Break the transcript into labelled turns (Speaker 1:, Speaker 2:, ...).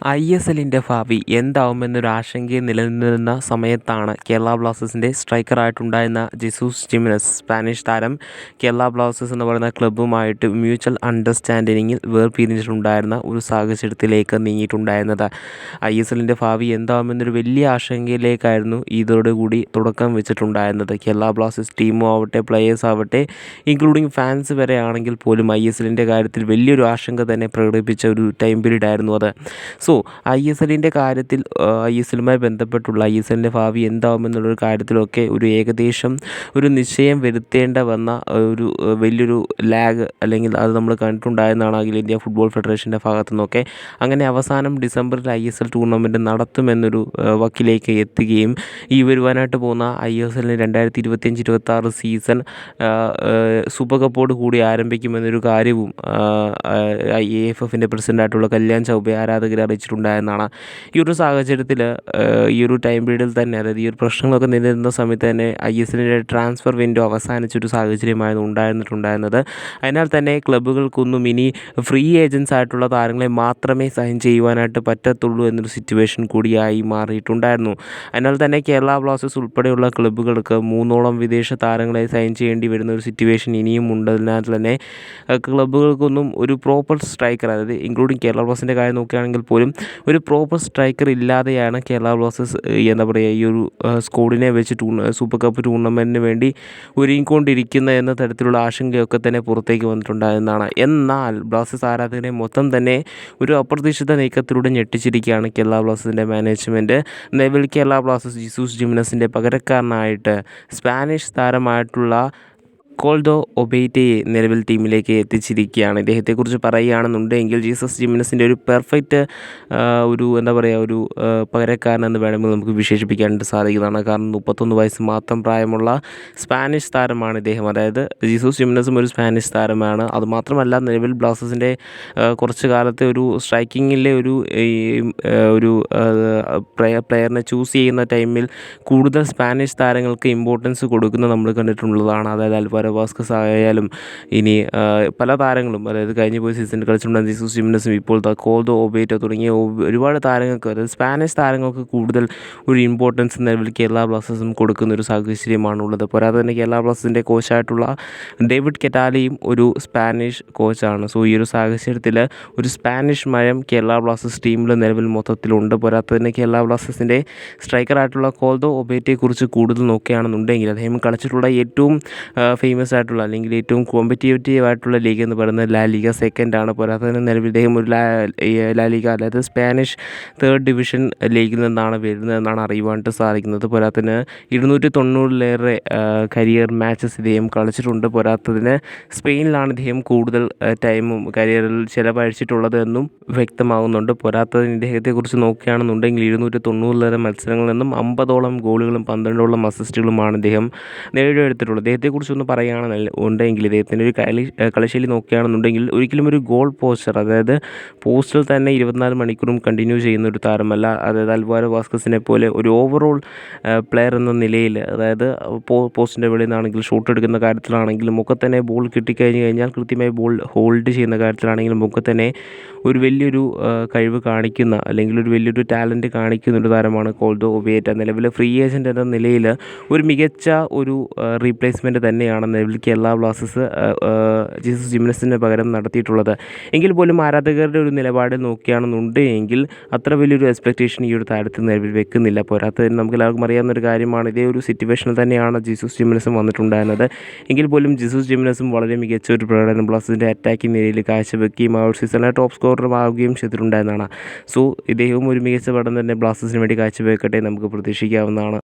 Speaker 1: ISLന്റെ ഭാവി എന്താവുമെന്നൊരു ആശങ്ക നിലനിന്നിരുന്ന സമയത്താണ് കേരള ബ്ലാസ്റ്റേഴ്സിൻ്റെ സ്ട്രൈക്കറായിട്ടുണ്ടായിരുന്ന ജെസൂസ് ജിമിനസ് സ്പാനിഷ് താരം കേരള ബ്ലാസ്റ്റേഴ്സ് എന്ന് പറയുന്ന ക്ലബ്ബുമായിട്ട് മ്യൂച്വൽ അണ്ടർസ്റ്റാൻഡിങ്ങിൽ വേർപിരിഞ്ഞിട്ടുണ്ടായിരുന്ന ഒരു സാഹചര്യത്തിലേക്ക് നീങ്ങിയിട്ടുണ്ടായിരുന്നത്. ISLന്റെ ഭാവി എന്താവുമെന്നൊരു വലിയ ആശങ്കയിലേക്കായിരുന്നു ഇതോടുകൂടി തുടക്കം വെച്ചിട്ടുണ്ടായിരുന്നത്. കേരള ബ്ലാസ്റ്റേഴ്സ് ടീമും ആവട്ടെ, പ്ലെയേഴ്സ് ആവട്ടെ, ഇൻക്ലൂഡിങ് ഫാൻസ് വരെ ആണെങ്കിൽ പോലും ISLന്റെ കാര്യത്തിൽ വലിയൊരു ആശങ്ക തന്നെ പ്രകടിപ്പിച്ച ഒരു ടൈം പീരീഡ് ആയിരുന്നു അത്. സോ ISLന്റെ കാര്യത്തിൽ ISLുമായി ബന്ധപ്പെട്ടുള്ള ISLന്റെ ഭാവി എന്താവുമെന്നുള്ളൊരു കാര്യത്തിലൊക്കെ ഒരു ഏകദേശം ഒരു നിശ്ചയം വരുത്തേണ്ട വന്ന ഒരു വലിയൊരു ലാഗ് അല്ലെങ്കിൽ അത് നമ്മൾ കണ്ടിട്ടുണ്ടായിരുന്നതാണ് അഖിലേന്ത്യാ ഫുട്ബോൾ ഫെഡറേഷൻ്റെ ഭാഗത്തു നിന്നൊക്കെ. അങ്ങനെ അവസാനം ഡിസംബറിൽ ISL ടൂർണമെൻറ്റ് നടത്തുമെന്നൊരു വക്കിലേക്ക് എത്തുകയും ഈ വരുവാനായിട്ട് പോകുന്ന ISLന് 2025-26 സീസൺ സൂപ്പർ കപ്പോട് കൂടി ആരംഭിക്കുമെന്നൊരു കാര്യവും AFFൻ്റെ പ്രസിഡൻ്റായിട്ടുള്ള കല്യാൺ ചൗബെ ആരാധകരെ അറിയിച്ചിട്ടുണ്ടായിരുന്നതാണ്. ഈ ഒരു സാഹചര്യത്തിൽ ഈ ഒരു ടൈം പീരീഡിൽ തന്നെ, അതായത് ഈ ഒരു പ്രശ്നങ്ങളൊക്കെ നിലനിന്ന സമയത്ത് തന്നെ ISLൻ്റെ ട്രാൻസ്ഫർ വിൻഡോ അവസാനിച്ചൊരു സാഹചര്യമായിരുന്നു ഉണ്ടായിരുന്നത്. അതിനാൽ തന്നെ ക്ലബ്ബുകൾക്കൊന്നും ഇനി ഫ്രീ ഏജൻസ് ആയിട്ടുള്ള താരങ്ങളെ മാത്രമേ സൈൻ ചെയ്യുവാനായിട്ട് പറ്റത്തുള്ളൂ എന്നൊരു സിറ്റുവേഷൻ കൂടിയായി മാറിയിട്ടുണ്ടായിരുന്നു. അതിനാൽ തന്നെ കേരള ബ്ലാസ്റ്റേഴ്സ് ഉൾപ്പെടെയുള്ള ക്ലബ്ബുകൾക്ക് 3ഓളം വിദേശ താരങ്ങളെ സൈൻ ചെയ്യേണ്ടി വരുന്ന ഒരു സിറ്റുവേഷൻ ഇനിയും ഉണ്ടതിനാൽ തന്നെ ക്ലബ്ബുകൾക്കൊന്നും ഒരു പ്രോപ്പർ സ്ട്രൈക്കർ, അതായത് ഇൻക്ലൂഡിങ് കേരള ബ്ലാസ്റ്റേഴ്സിൻ്റെ കാര്യം നോക്കുകയാണെങ്കിൽ പോലും ഒരു പ്രോപ്പർ സ്ട്രൈക്കർ ഇല്ലാതെയാണ് കേരള ബ്ലാസ്റ്റേഴ്സ് എന്താ പറയുക ഈ ഒരു സ്കോഡിനെ വെച്ച് സൂപ്പർ കപ്പ് ടൂർണമെൻറ്റിന് വേണ്ടി ഒരുങ്ങിക്കൊണ്ടിരിക്കുന്ന എന്ന തരത്തിലുള്ള ആശങ്കയൊക്കെ തന്നെ പുറത്തേക്ക് വന്നിട്ടുണ്ടായിരുന്നതാണ്. എന്നാൽ ബ്ലാസ്റ്റേഴ്സ് ആരാധകരെ മൊത്തം തന്നെ ഒരു അപ്രതീക്ഷിത നീക്കത്തിലൂടെ ഞെട്ടിച്ചിരിക്കുകയാണ് കേരള ബ്ലാസ്റ്റേഴ്സിൻ്റെ മാനേജ്മെൻറ്റ്. നിലവിൽ കേരള ബ്ലാസ്റ്റേഴ്സ് ജെസൂസ് ജിമിനസിൻ്റെ പകരക്കാരനായിട്ട് സ്പാനിഷ് താരമായിട്ടുള്ള കോൾഡോ ഒബേറ്റയെ നിലവിൽ ടീമിലേക്ക് എത്തിച്ചിരിക്കുകയാണ്. ഇദ്ദേഹത്തെക്കുറിച്ച് പറയുകയാണെന്നുണ്ടെങ്കിൽ ജീസസ് ജിമിനസിൻ്റെ ഒരു പെർഫെക്റ്റ് ഒരു എന്താ പറയുക ഒരു പകരക്കാരനെന്ന് വേണമെങ്കിൽ നമുക്ക് വിശേഷിപ്പിക്കാനായിട്ട് സാധിക്കുന്നതാണ്. കാരണം 31 വയസ്സ് മാത്രം പ്രായമുള്ള സ്പാനിഷ് താരമാണ് ഇദ്ദേഹം. അതായത് ജീസസ് ജിമിനസും ഒരു സ്പാനിഷ് താരമാണ്. അതുമാത്രമല്ല, നിലവിൽ ബ്ലാസ്റ്റേഴ്സിൻ്റെ കുറച്ച് കാലത്തെ ഒരു സ്ട്രൈക്കിങ്ങിലെ ഒരു പ്ലെയറിനെ ചൂസ് ചെയ്യുന്ന ടൈമിൽ കൂടുതൽ സ്പാനിഷ് താരങ്ങൾക്ക് ഇമ്പോർട്ടൻസ് കൊടുക്കുന്നത് നമ്മൾ കണ്ടിട്ടുള്ളതാണ്. അതായത് അൽവാരോ വാസ്കസ് ആയാലും ഇനി പല താരങ്ങളും, അതായത് കഴിഞ്ഞ പോയ സീസണിൽ കളിച്ചിട്ടുണ്ടായിരുന്ന ജീസസ് ജിമിനസും ഇപ്പോഴത്തെ കോൾഡോ ഒബേറ്റോ തുടങ്ങിയ ഒരുപാട് താരങ്ങൾക്ക്, അതായത് സ്പാനിഷ് താരങ്ങൾക്ക് കൂടുതൽ ഒരു ഇമ്പോർട്ടൻസ് നിലവിൽ കേരള ബ്ലാസ്റ്റേഴ്സും കൊടുക്കുന്ന ഒരു സാഹചര്യമാണുള്ളത്. പോരാതെ തന്നെ കേരള ബ്ലാസ്റ്റേഴ്സിൻ്റെ കോച്ചായിട്ടുള്ള ഡേവിഡ് കെറ്റാലയും ഒരു സ്പാനിഷ് കോച്ചാണ്. സോ ഈ ഒരു സാഹചര്യത്തിൽ ഒരു സ്പാനിഷ് മയം കേരള ബ്ലാസ്റ്റേഴ്സ് ടീമിൽ നിലവിൽ മൊത്തത്തിലുണ്ട്. പോരാതെ തന്നെ കേരള ബ്ലാസ്റ്റേഴ്സിൻ്റെ സ്ട്രൈക്കറായിട്ടുള്ള കോൾഡോ ഒബേറ്റയെക്കുറിച്ച് കൂടുതൽ നോക്കുകയാണെന്നുണ്ടെങ്കിൽ അദ്ദേഹം കളിച്ചിട്ടുള്ള ഏറ്റവും ഫേമസ് ആയിട്ടുള്ള അല്ലെങ്കിൽ ഏറ്റവും കോമ്പറ്റീറ്റീവ് ആയിട്ടുള്ള ലീഗ് എന്ന് പറയുന്നത് ലാ ലീഗ സെക്കൻഡാണ്. പോരാതെ തന്നെ നിലവിൽ ഇദ്ദേഹം ഒരു ലാ ലീഗ, അതായത് സ്പാനിഷ് 3rd ഡിവിഷൻ ലീഗിൽ നിന്നാണ് വരുന്നതെന്നാണ് അറിയുവാനായിട്ട് സാധിക്കുന്നത്. പോരാത്തതിന് 290-ലേറെ കരിയർ മാച്ചസ് ഇദ്ദേഹം കളിച്ചിട്ടുണ്ട്. പോരാത്തതിന് സ്പെയിനിലാണ് ഇദ്ദേഹം കൂടുതൽ ടൈമും കരിയറിൽ ചിലവഴിച്ചിട്ടുള്ളത് എന്നും വ്യക്തമാകുന്നുണ്ട്. പോരാത്തതിന് ഇദ്ദേഹത്തെക്കുറിച്ച് നോക്കുകയാണെന്നുണ്ടെങ്കിൽ 290-ലേറെ മത്സരങ്ങളിൽ നിന്നും 50ഓളം ഗോളുകളും 12ഓളം അസിസ്റ്റുകളുമാണ് ഇദ്ദേഹം നേടിയെടുത്തിട്ടുള്ളത്. ഇദ്ദേഹത്തെക്കുറിച്ചൊന്ന് പറയുകയാണെന്നുണ്ടെങ്കിൽ ഇദ്ദേഹത്തിൻ്റെ ഒരു കളിശൈലി നോക്കുകയാണെന്നുണ്ടെങ്കിൽ ഒരിക്കലും ഒരു ഗോൾ പോസ്റ്റർ, അതായത് പോസ്റ്റിൽ തന്നെ 24 മണിക്കൂറും കണ്ടിന്യൂ ചെയ്യുന്ന ഒരു താരമല്ല. അതായത് അൽവാരോ വാസ്കസിനെ പോലെ ഒരു ഓവറോൾ പ്ലെയർ എന്ന നിലയിൽ, അതായത് പോസ്റ്റിൻ്റെ വെളിയിൽ നിന്നാണെങ്കിൽ ഷൂട്ട് എടുക്കുന്ന കാര്യത്തിലാണെങ്കിലും ഒക്കെ തന്നെ ബോൾ കിട്ടിക്കഴിഞ്ഞ് കഴിഞ്ഞാൽ കൃത്യമായി ബോൾ ഹോൾഡ് ചെയ്യുന്ന കാര്യത്തിലാണെങ്കിലും ഒക്കെ തന്നെ ഒരു വലിയൊരു കഴിവ് കാണിക്കുന്ന അല്ലെങ്കിൽ ഒരു വലിയൊരു ടാലൻറ്റ് കാണിക്കുന്ന ഒരു താരമാണ് കോൾഡോ ഒബേറ്റ. നിലവിൽ ഫ്രീ ഏജൻറ്റ് എന്ന നിലയിൽ ഒരു മികച്ച ഒരു റീപ്ലേസ്മെൻറ്റ് തന്നെയാണ് നിലവിൽ കേരള ബ്ലാസ്റ്റേഴ്സ് ജീസസ് ജിമിനസിന് പകരം നടത്തിയിട്ടുള്ളത്. എങ്കിൽ പോലും ആരാധകരുടെ ഒരു നിലപാടിൽ നോക്കുകയാണെന്നുണ്ടെങ്കിൽ അത്ര വലിയൊരു എക്സ്പെക്റ്റേഷൻ ഈ ഒരു താരത്തിൽ നിലവിൽ വെക്കുന്നില്ല. പോരാത്തതിന് നമുക്ക് എല്ലാവർക്കും അറിയാവുന്ന ഒരു കാര്യമാണ്, ഇതേ ഒരു സിറ്റുവേഷനിൽ തന്നെയാണ് ജീസസ് ജിമിനസും വന്നിട്ടുണ്ടായിരുന്നത്. എങ്കിൽ പോലും ജീസസ് ജിമിനസും വളരെ മികച്ച ഒരു പ്രകടനം ബ്ലാസ്റ്റേഴ്സിൻ്റെ അറ്റാക്കിംഗ് നിലയിൽ കാഴ്ചവെക്കുകയും ആ ഒരു സീസണിലെ ടോപ്പ് സ്കോറർ ആവുകയും ചെയ്തിട്ടുണ്ടായിരുന്നതാണ്. സോ ഇദ്ദേഹവും ഒരു മികച്ച പഠനം തന്നെ ബ്ലാസ്റ്റേഴ്സിന് വേണ്ടി കാഴ്ചവെക്കട്ടെ നമുക്ക് പ്രതീക്ഷിക്കാവുന്നതാണ്.